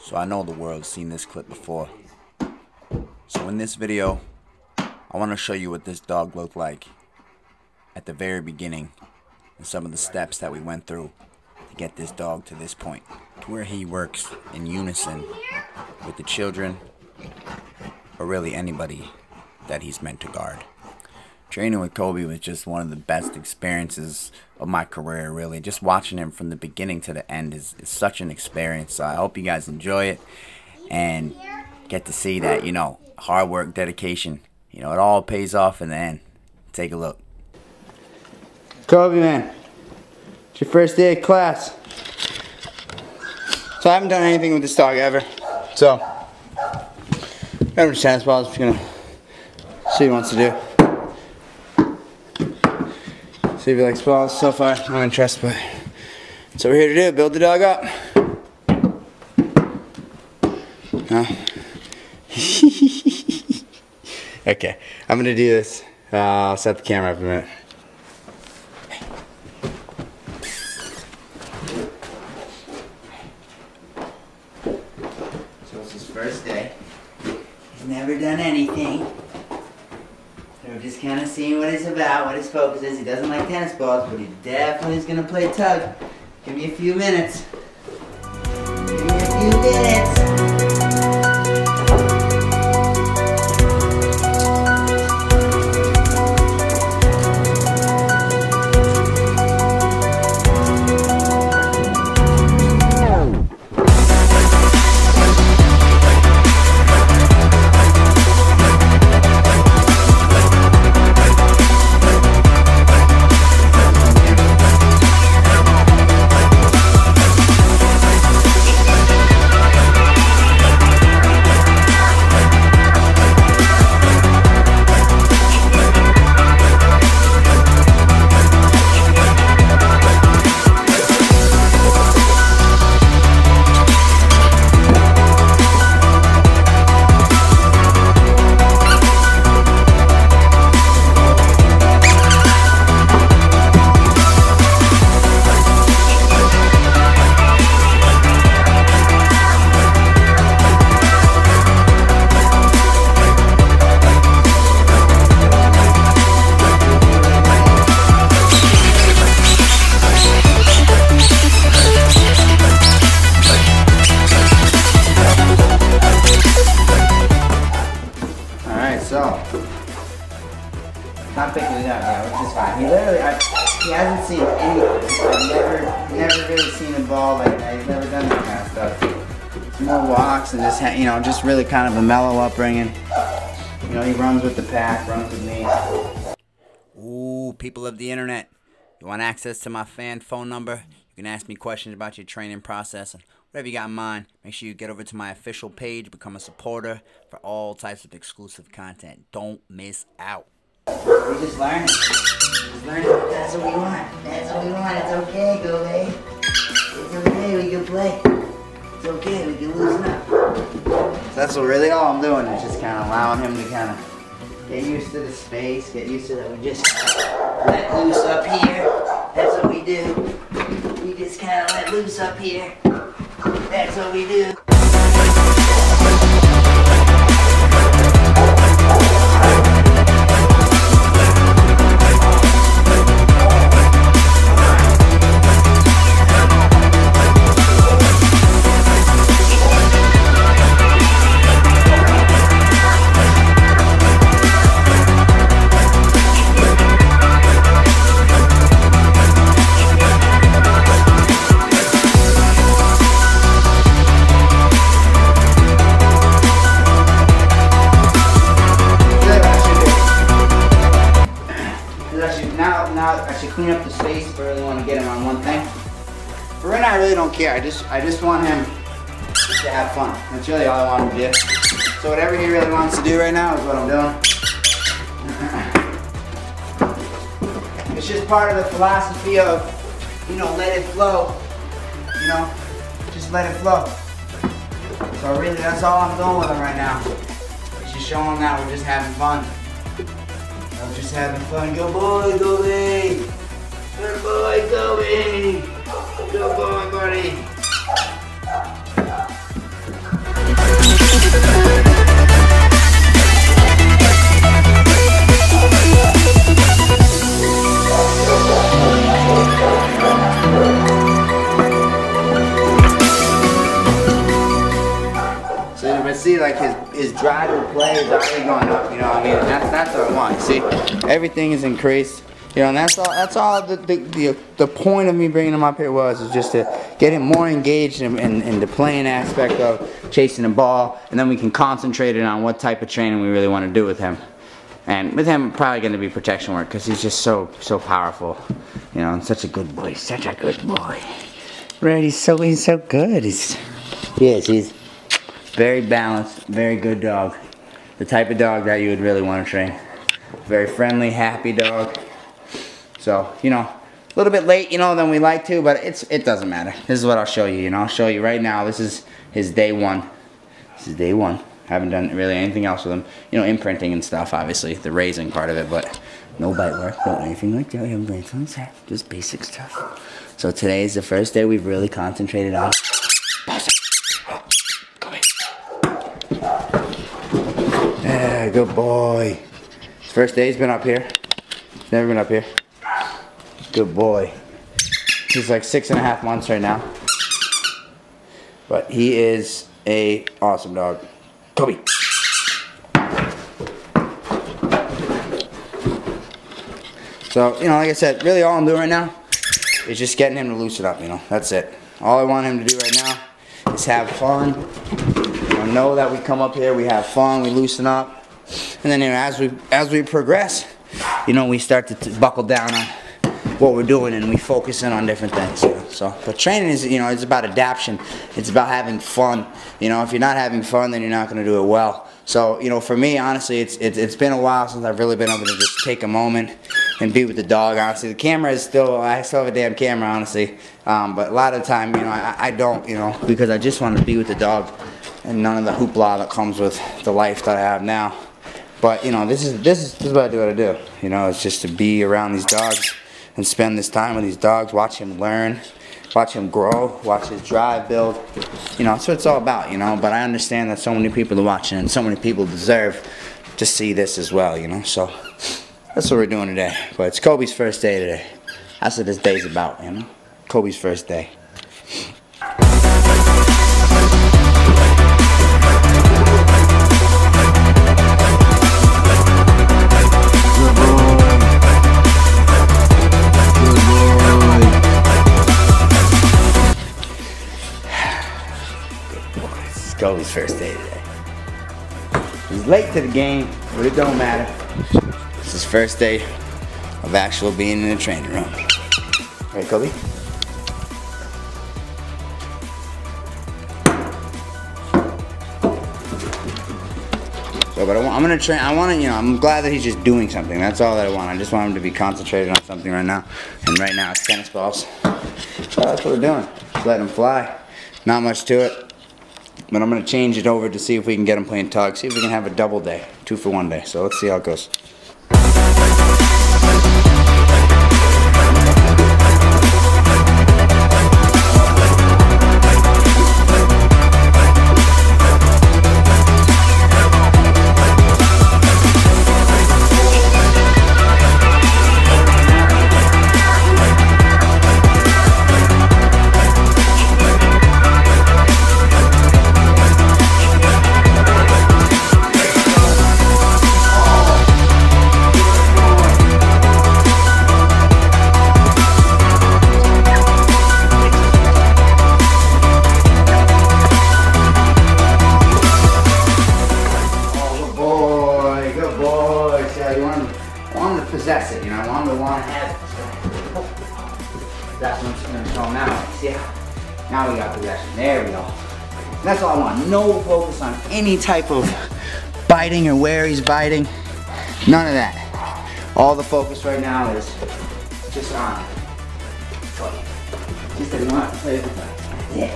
So I know the world's seen this clip before. So in this video, I want to show you what this dog looked like at the very beginning and some of the steps that we went through to get this dog to this point, to where he works in unison with the children, or really anybody that he's meant to guard. Training with Kobe was just one of the best experiences of my career, really. Just watching him from the beginning to the end is such an experience. So I hope you guys enjoy it and get to see that, you know, hard work, dedication, you know, it all pays off in the end. Take a look. Kobe, man, it's your first day of class. So I haven't done anything with this dog ever. So, I'm just tennis balls, just gonna see what he wants to do. See if he likes balls. So far, no interest, but that's what we're here to do, build the dog up. No? Okay, I'm gonna do this. I'll set the camera up in a minute. So it's his first day. He's never done anything. So we're just kind of seeing what it's about, what his focus is. He doesn't like tennis balls, but he definitely is going to play tug. Give me a few minutes. Give me a few minutes. Not picking it up yet, which is fine. He literally, he hasn't seen anything. I've never really seen a ball like that. He's never done that kind of stuff. It's more walks and just, you know, just really kind of a mellow upbringing. You know, he runs with the pack, runs with me. Ooh, people of the internet, you want access to my fan phone number? You can ask me questions about your training process and whatever you got in mind. Make sure you get over to my official page, become a supporter for all types of exclusive content. Don't miss out. We're just learning. Just learning. That's what we want. That's what we want. It's okay, go away. It's okay, we can play. It's okay, we can loosen up. So that's what really all I'm doing is just kind of allowing him to kind of get used to the space, get used to that we just let loose up here. That's what we do. We just kind of let loose up here. That's what we do. I should clean up the space if I really want to get him on one thing. But right now I really don't care. I just want him to have fun. That's really all I want him to do. So whatever he really wants to do right now is what I'm doing. It's just part of the philosophy of, you know, let it flow. You know, just let it flow. So really that's all I'm doing with him right now. It's just showing him that we're just having fun. I'm just having fun. Good boy, Kobe. Good boy, Kobe. Good boy, buddy. see like his drive to play is already going up, you know what I mean? And that's what I want. See, everything is increased. You know, and that's all the point of me bringing him up here was just to get him more engaged in the playing aspect of chasing the ball, and then we can concentrate it on what type of training we really want to do with him. And with him, probably going to be protection work because he's just so powerful, you know, and such a good boy, such a good boy. Right? He's so good. He's very balanced, very good dog. The type of dog that you would really want to train. Very friendly, happy dog. So, you know, a little bit late, you know, than we like to, but it doesn't matter. This is what I'll show you, you know. I'll show you right now. This is his day one. This is day one. Haven't done really anything else with him. You know, imprinting and stuff, obviously, the raising part of it, but no bite work, no anything like that. I haven't done anything like that. Just basic stuff. So today is the first day we've really concentrated on. Come here. Yeah, good boy. His first day he's been up here. He's never been up here. Good boy. He's like 6.5 months right now. But he is a awesome dog. Kobe. So, you know, like I said, really all I'm doing right now is just getting him to loosen up, you know. That's it. All I want him to do right now is have fun. You know that we come up here, we have fun, we loosen up. And then, you know, as we progress, you know, we start to buckle down on what we're doing and we focus in on different things, you know. So, but training is, you know, it's about adaptation. It's about having fun. You know, if you're not having fun, then you're not going to do it well. So, you know, for me, honestly, it's been a while since I've really been able to just take a moment and be with the dog. Honestly, the camera is still, I still have a damn camera, honestly. But a lot of the time, you know, I don't, you know, because I just want to be with the dog and none of the hoopla that comes with the life that I have now. But, you know, this is what I do. You know, it's just to be around these dogs and spend this time with these dogs, watch him learn, watch him grow, watch his drive build. You know, that's what it's all about, you know. But I understand that so many people are watching and so many people deserve to see this as well, you know. So that's what we're doing today. But it's Kobe's first day today. That's what this day's about, you know. Kobe's first day. Kobe's first day today. He's late to the game, but it don't matter. It's his first day of actual being in the training room. Right, Kobe? So, but I'm gonna train. I want to, you know, I'm glad that he's just doing something. That's all that I want. I just want him to be concentrated on something right now. And right now it's tennis balls. So that's what we're doing. Just let him fly. Not much to it. But I'm going to change it over to see if we can get him playing tug. See if we can have a double day. 2 for 1 day. So let's see how it goes. Possess it, you know, I want to have it. So, that's what I'm going to show him now. See how? Now we got possession. There we go. That's all I want. No focus on any type of biting or where he's biting. None of that. All the focus right now is just on just that we want to play with him. That's it.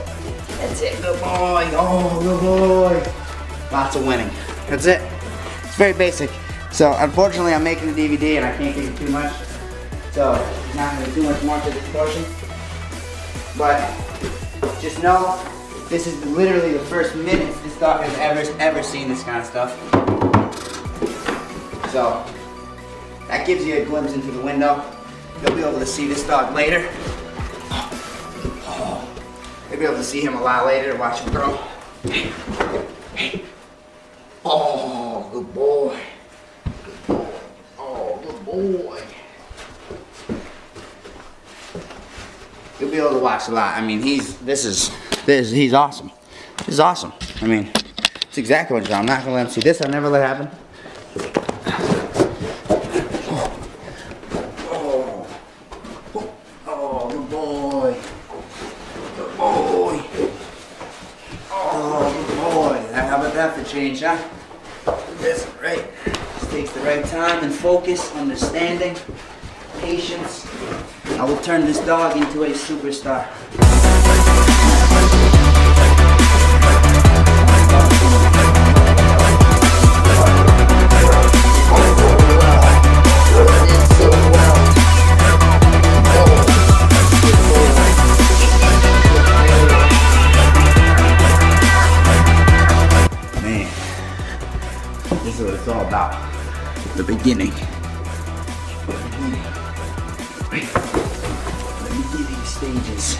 That's it. Good boy. Oh, good boy. Lots of winning. That's it. It's very basic. So unfortunately I'm making a DVD and I can't give you too much. So I'm not going to do too much more to this portion. But just know this is literally the first minutes this dog has ever seen this kind of stuff. So that gives you a glimpse into the window. You'll be able to see this dog later. You'll be able to see him a lot later, watch him grow. Hey, Oh, good boy. Good boy. Oh, good boy. You'll be able to watch a lot. I mean, he's awesome. This is awesome. I mean, it's exactly what I'm not gonna let him see this. I'll never let it happen. Oh, good boy. Good boy. Oh, good boy. How about that for change, huh? That's right. Just takes the right time and focus, understanding, patience. I will turn this dog into a superstar. Man, this is what it's all about. The beginning. Stages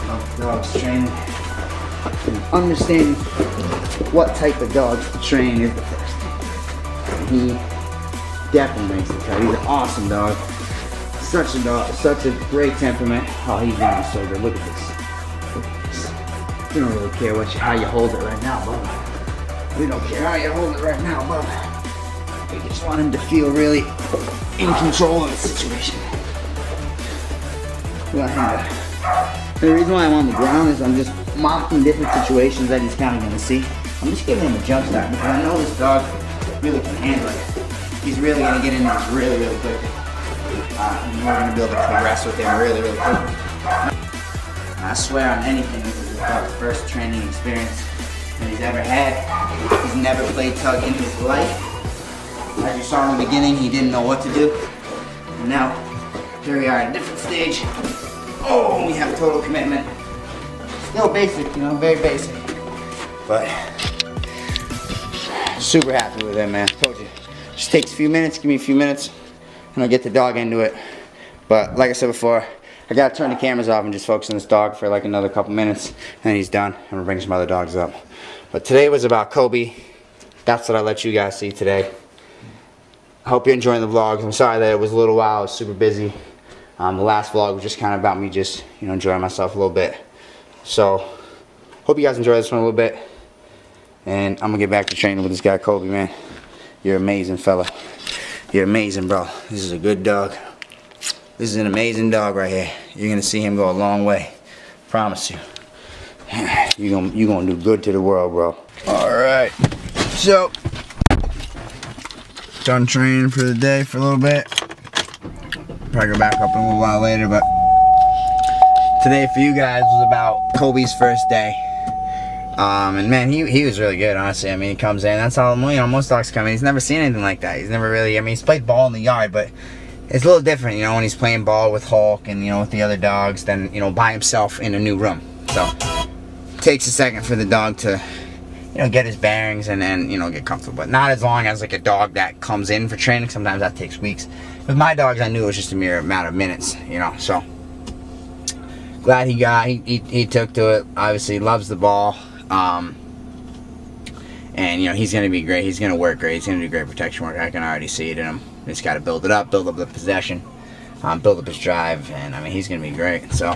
of dogs training and understanding what type of dogs to train is the first thing. He definitely makes the cut. He's an awesome dog. Such a dog, such a great temperament. Oh, he's doing so good. Look at this. Look at this. We don't really care how you hold it right now, bub. We don't care how you hold it right now, bub. We just want him to feel really in control of the situation. The reason why I'm on the ground is I'm just mocking different situations that he's kind of going to see. I'm just giving him a jump start because I know this dog really can handle it. He's really going to get in there really, really quickly. And we're going to be able to progress with him really, really quickly. I swear on anything, this is his dog's first training experience that he's ever had. He's never played tug in his life. As you saw in the beginning, he didn't know what to do. And now, here we are at a different stage. Oh, we have total commitment. Still basic, you know, very basic. But super happy with him, man. Told you. Just takes a few minutes, give me a few minutes, and I'll get the dog into it. But like I said before, I gotta turn the cameras off and just focus on this dog for like another couple minutes, and then he's done, and we'll bring some other dogs up. But today was about Kobe. That's what I let you guys see today. I hope you're enjoying the vlog. I'm sorry that it was a little while, I was super busy. The last vlog was just kind of about me just, you know, enjoying myself a little bit. So, hope you guys enjoy this one a little bit. And I'm going to get back to training with this guy, Kobe, man. You're amazing, fella. You're amazing, bro. This is a good dog. This is an amazing dog right here. You're going to see him go a long way. Promise you. You're gonna do good to the world, bro. Alright. So, done training for the day for a little bit. Probably go back up in a little while later, but today for you guys was about Kobe's first day. And man, he was really good, honestly. I mean, he comes in, that's how, you know, most dogs come in. He's never seen anything like that. He's never really, I mean, he's played ball in the yard, but it's a little different, you know, when he's playing ball with Hulk and, you know, with the other dogs than, you know, by himself in a new room. So, it takes a second for the dog to, you know, get his bearings and you know, get comfortable. But not as long as like a dog that comes in for training. Sometimes that takes weeks. With my dogs, I knew it was just a mere matter of minutes, you know, so glad he took to it. Obviously loves the ball, and you know, he's gonna be great. He's gonna work great. He's gonna do great protection work. I can already see it in him. Just got to build up the possession, build up his drive, and I mean, he's gonna be great. So.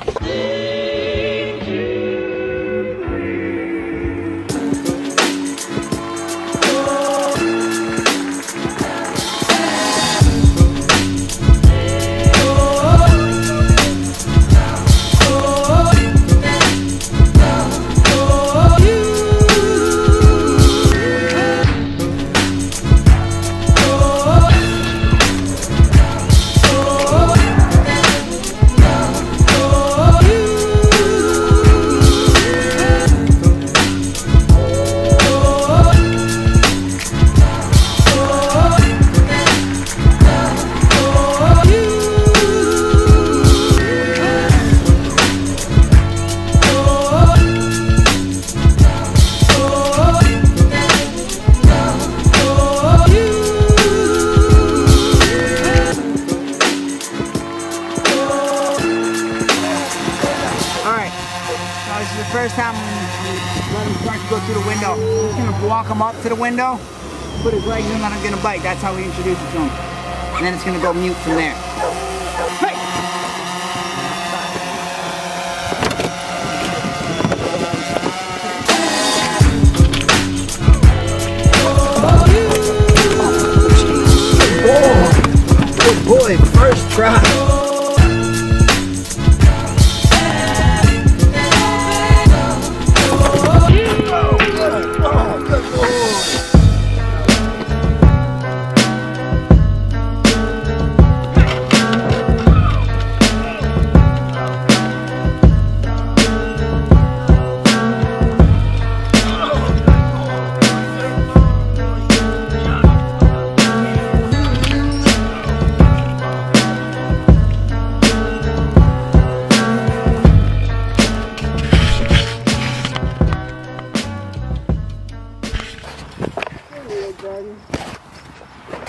time I'm let him start to go through the window. I'm just gonna walk him up to the window, put his legs in, and I'm gonna bite. That's how we introduce it to him. And then it's gonna go mute from there. Hey! Oh, good boy, first try.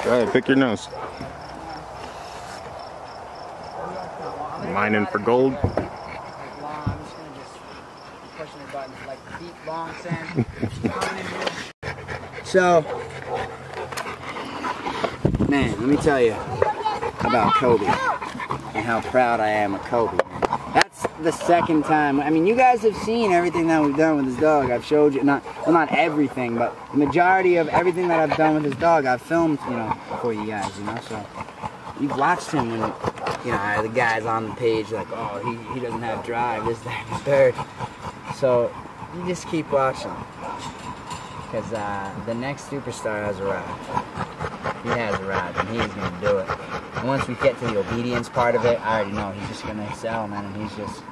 Go ahead, pick your nose. Mining for gold. I'm just gonna just pushing the buttons like deep, long sand. So, man, let me tell you about Kobe and how proud I am of Kobe. That's the second time. I mean, you guys have seen everything that we've done with this dog. I've showed you, not everything, but the majority of everything that I've done with this dog, I've filmed, you know, for you guys, you know. So you've watched him when, you know, the guys on the page like, oh, he doesn't have drive, this, that, and the third. So you just keep watching, because the next superstar has arrived. He has arrived, and he's going to do it. And once we get to the obedience part of it, I already know he's just going to excel, man, and he's just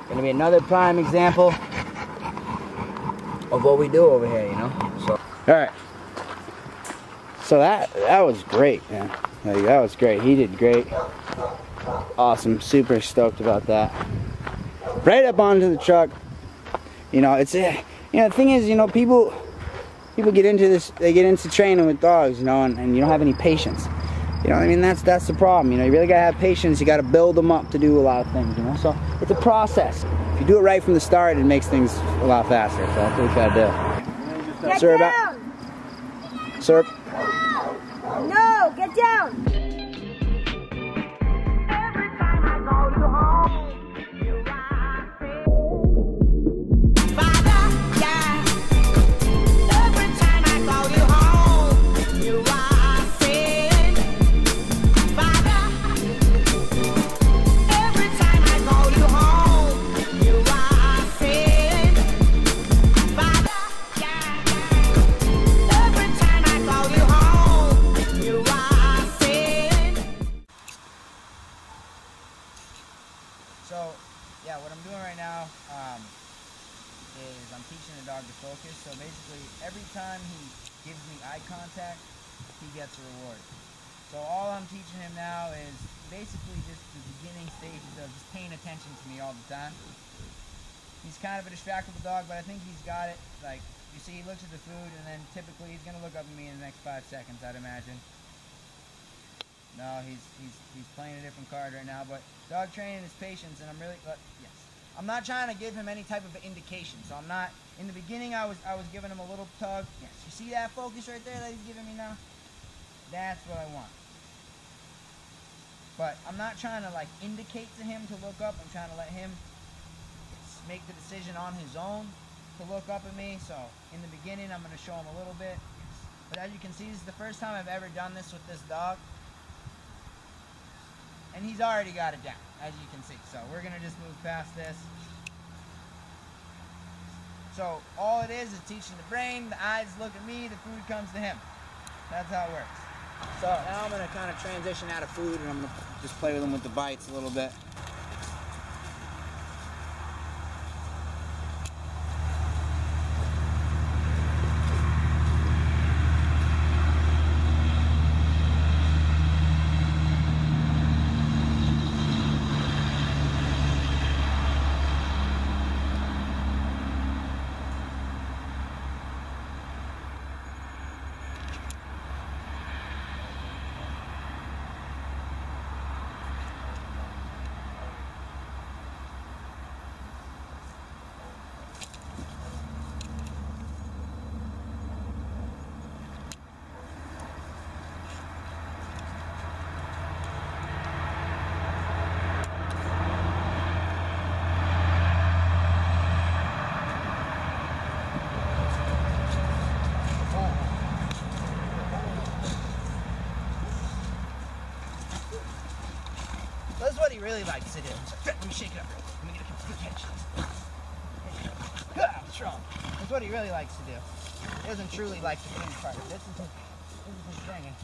going to be another prime example of what we do over here, you know? So, all right. So that was great, man. Like, that was great. He did great. Awesome. Super stoked about that. Right up onto the truck. You know, it's you know, the thing is, you know, people get into this, they get into training with dogs, you know, and you don't have any patience. You know what I mean? That's the problem. You know, you really gotta have patience. You gotta build them up to do a lot of things, you know? So it's a process. If you do it right from the start, it makes things a lot faster. So that's what we gotta do. Get Sir, down! Sir? No, get down! So, yeah, what I'm doing right now is I'm teaching the dog to focus. So basically, every time he gives me eye contact, he gets a reward. So all I'm teaching him now is basically just the beginning stages of just paying attention to me all the time. He's kind of a distractible dog, but I think he's got it. Like, you see, he looks at the food, and then typically he's going to look up at me in the next 5 seconds, I'd imagine. No, he's playing a different card right now, but dog training is patience, and I'm really, yes. I'm not trying to give him any type of indication, so I'm not, in the beginning I was giving him a little tug. Yes, you see that focus right there that he's giving me now? That's what I want. But I'm not trying to like indicate to him to look up. I'm trying to let him make the decision on his own to look up at me. So in the beginning, I'm going to show him a little bit. But as you can see, this is the first time I've ever done this with this dog. And he's already got it down, as you can see. So we're going to just move past this. So all it is teaching the brain, the eyes look at me, the food comes to him. That's how it works. So now I'm going to kind of transition out of food, and I'm going to just play with him with the bites a little bit. really likes to do. Let me shake it up. Let me get a good catch. Good, strong. That's what he really likes to do. He doesn't truly like the clean part. This is his thing.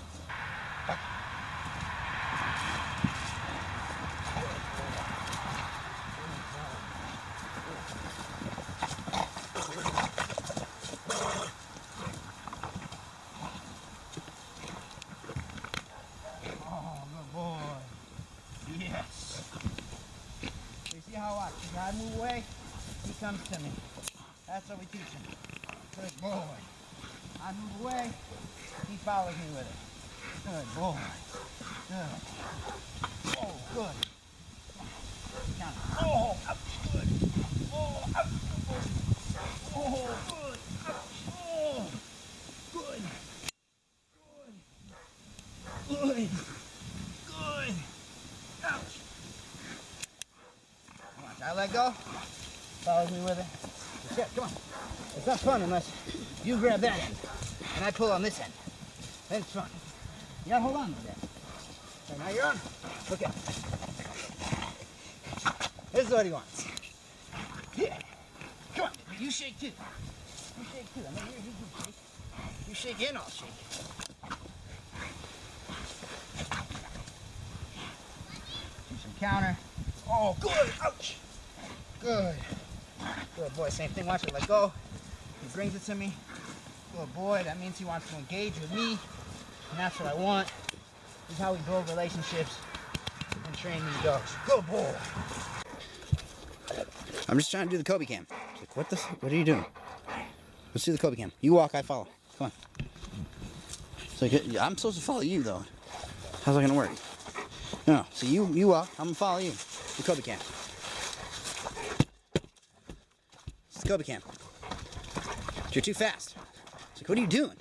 Yes. You see how I move away, he comes to me. That's what we teach him. Good boy. I move away, he follows me with it. Good boy. Good. Oh, good. Count it. Oh, ouch, good. Oh, ouch, good boy. Oh, good. Ouch. Oh, good. Good. Good. Good. Ouch. Watch, I let go. Follows me with it. That's it, come on. It's not fun unless you grab that end and I pull on this end. Then it's fun. You gotta hold on to that. So now you're on. Okay. This is what he wants. Yeah. Come on, you shake too. You shake too. I mean, you shake. You shake and I'll shake. Do some counter. Oh, good. Ouch. Good. Good boy. Same thing. Watch it. Let go. He brings it to me. Good boy. That means he wants to engage with me. And that's what I want. This is how we build relationships and train these dogs. Good boy. I'm just trying to do the Kobe cam. It's like, what are you doing? Let's do the Kobe cam. You walk, I follow. Come on. It's like, I'm supposed to follow you though. How's that gonna work? No. So you walk, I'm gonna follow you. The Kobe cam. It's the Kobe cam. You're too fast. It's like, what are you doing?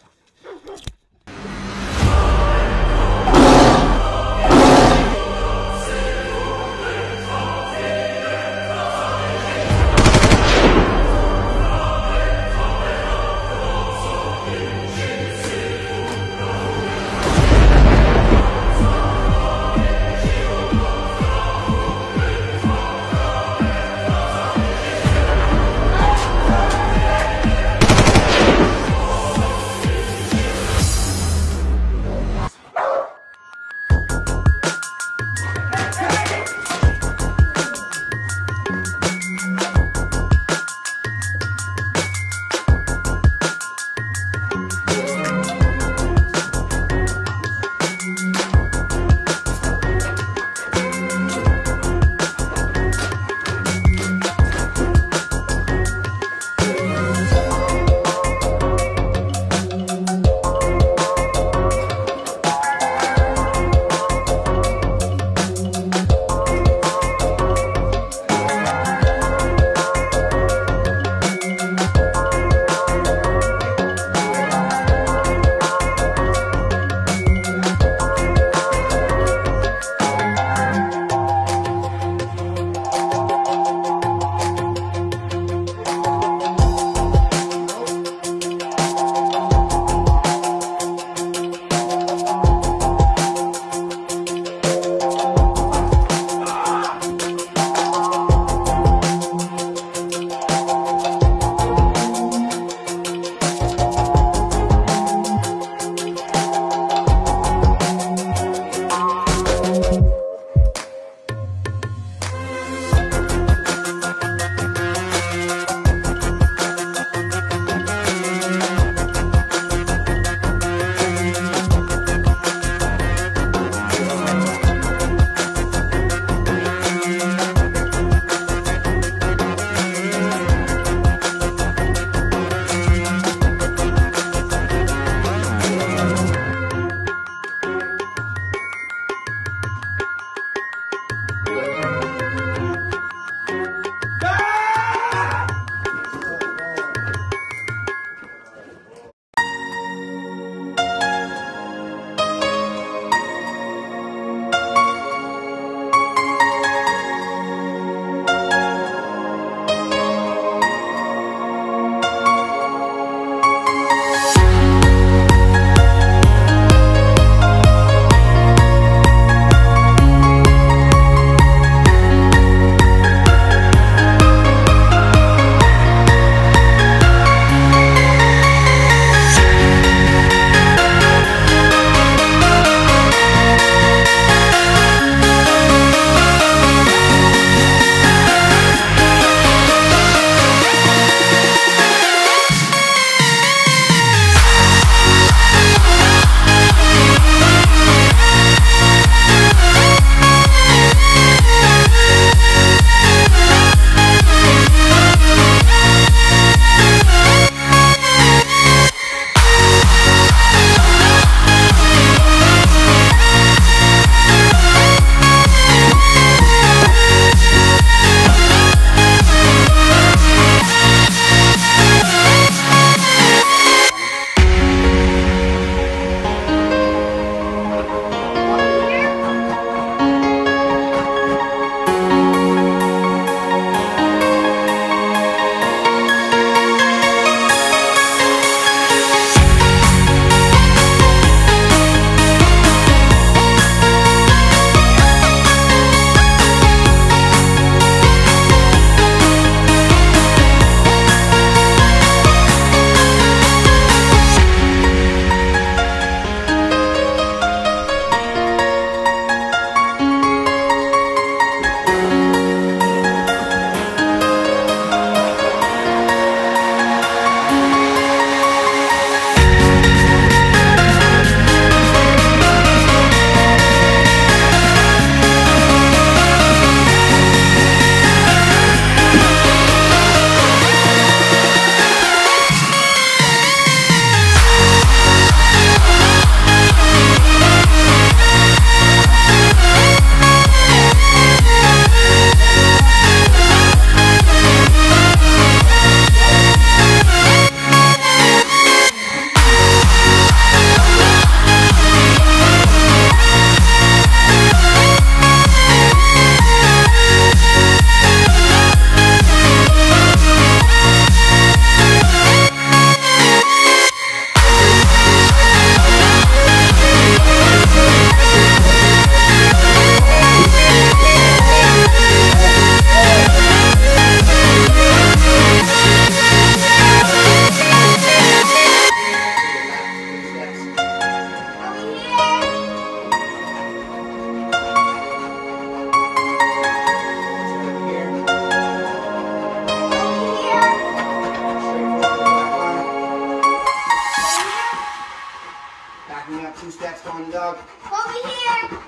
That's going, dog. Over here.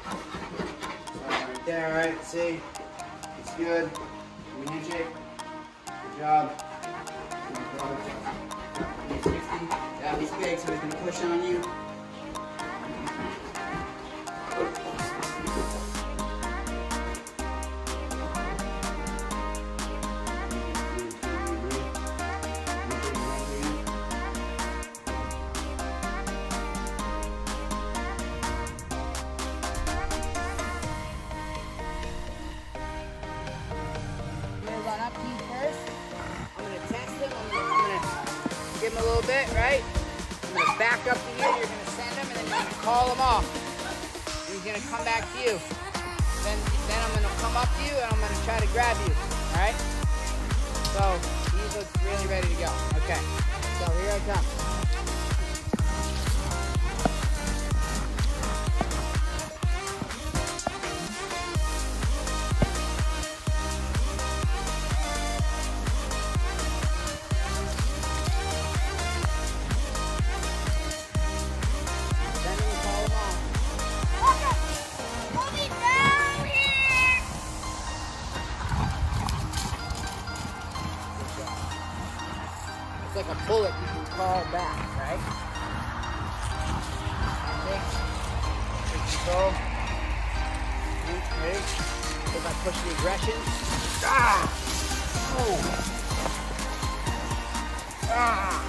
Right there, alright, see? It's good. Give me a handshake. Good job. He's 60. Yeah, he's big, so he's going to push on you. Run up to you first. I'm going to test him. I'm going to give him a little bit, right? I'm going to back up to you. You're going to send him, and then you're going to call him off. And he's going to come back to you. Then I'm going to come up to you, and I'm going to try to grab you. All right? So he looks really ready to go. Okay. So here I come. It's like a bullet you can call back, right? Okay. Take control. Okay. If I push the aggression. Ah! Oh! Ah!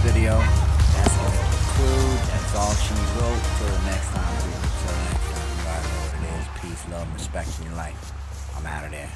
Video. That's going to conclude. That's all she wrote. Till the next time, you guys know what it is. Peace, love, respect in your life. I'm out of there.